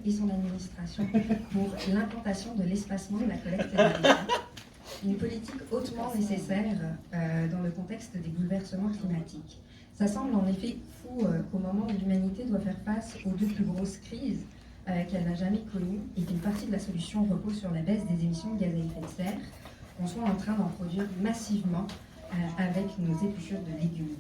et son administration pour l'implantation de l'espacement de la collecte des déchets. Une politique hautement nécessaire dans le contexte des bouleversements climatiques. Ça semble en effet fou qu'au moment où l'humanité doit faire face aux deux plus grosses crises qu'elle n'a jamais connues et qu'une partie de la solution repose sur la baisse des émissions de gaz à effet de serre, on soit en train d'en produire massivement avec nos épluchures de légumes.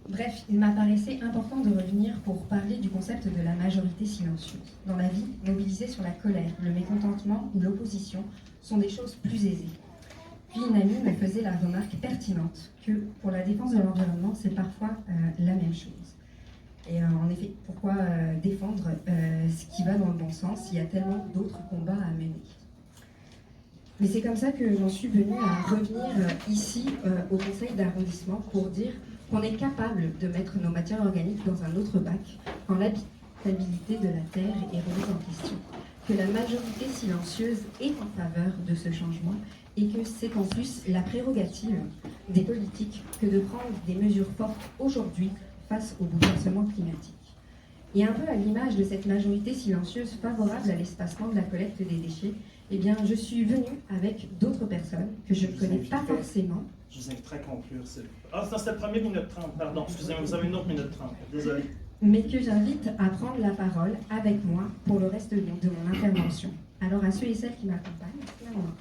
Bref, il m'apparaissait important de revenir pour parler du concept de la majorité silencieuse. Dans la vie, mobiliser sur la colère, le mécontentement ou l'opposition sont des choses plus aisées. Puis une amie me faisait la remarque pertinente que pour la défense de l'environnement, c'est parfois la même chose. Et en effet, pourquoi défendre ce qui va dans le bon sens? Il y a tellement d'autres combats à mener. Mais c'est comme ça que j'en suis venue à revenir ici au conseil d'arrondissement pour dire qu'on est capable de mettre nos matières organiques dans un autre bac quand l'habitabilité de la Terre est remise en question, que la majorité silencieuse est en faveur de ce changement et que c'est en plus la prérogative des politiques que de prendre des mesures fortes aujourd'hui face au bouleversement climatique. Et un peu à l'image de cette majorité silencieuse favorable à l'espacement de la collecte des déchets, eh bien, je suis venue avec d'autres personnes que je ne connais pas forcément. Je vous inviterai à conclure. Ah, c'était le premier minute 30, pardon. Excusez-moi, vous avez une autre minute 30. Désolé. Mais que j'invite à prendre la parole avec moi pour le reste de mon intervention. Alors, à ceux et celles qui m'accompagnent, c'est à moi.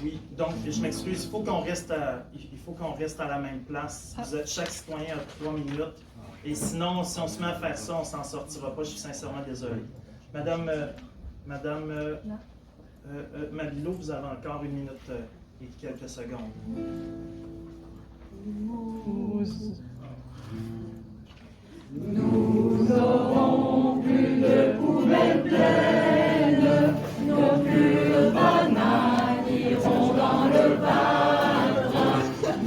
Oui, donc je m'excuse, il faut qu'on reste à la même place. Vous êtes, chaque citoyen a 3 minutes. Et sinon, si on se met à faire ça, on ne s'en sortira pas. Je suis sincèrement désolé. Madame Mabilot, vous avez encore 1 minute et quelques secondes. Nous n'aurons plus de poubelles pleines, nos plus bananes iront dans le vase,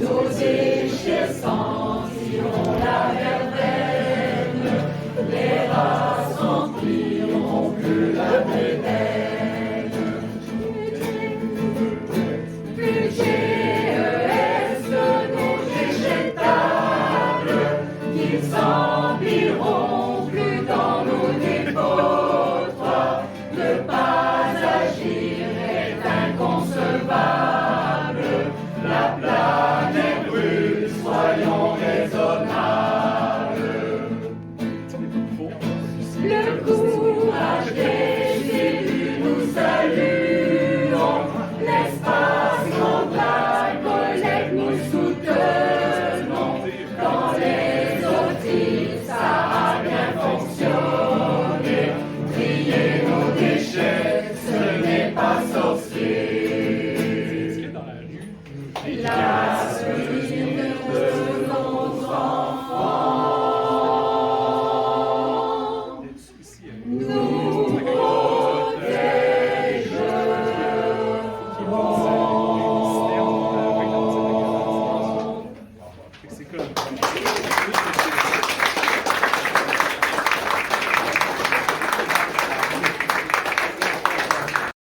nos déchets sentiront la verveine, les rats s'empliront plus la bébelle. Plus GES que nos déchets tables, qu'ils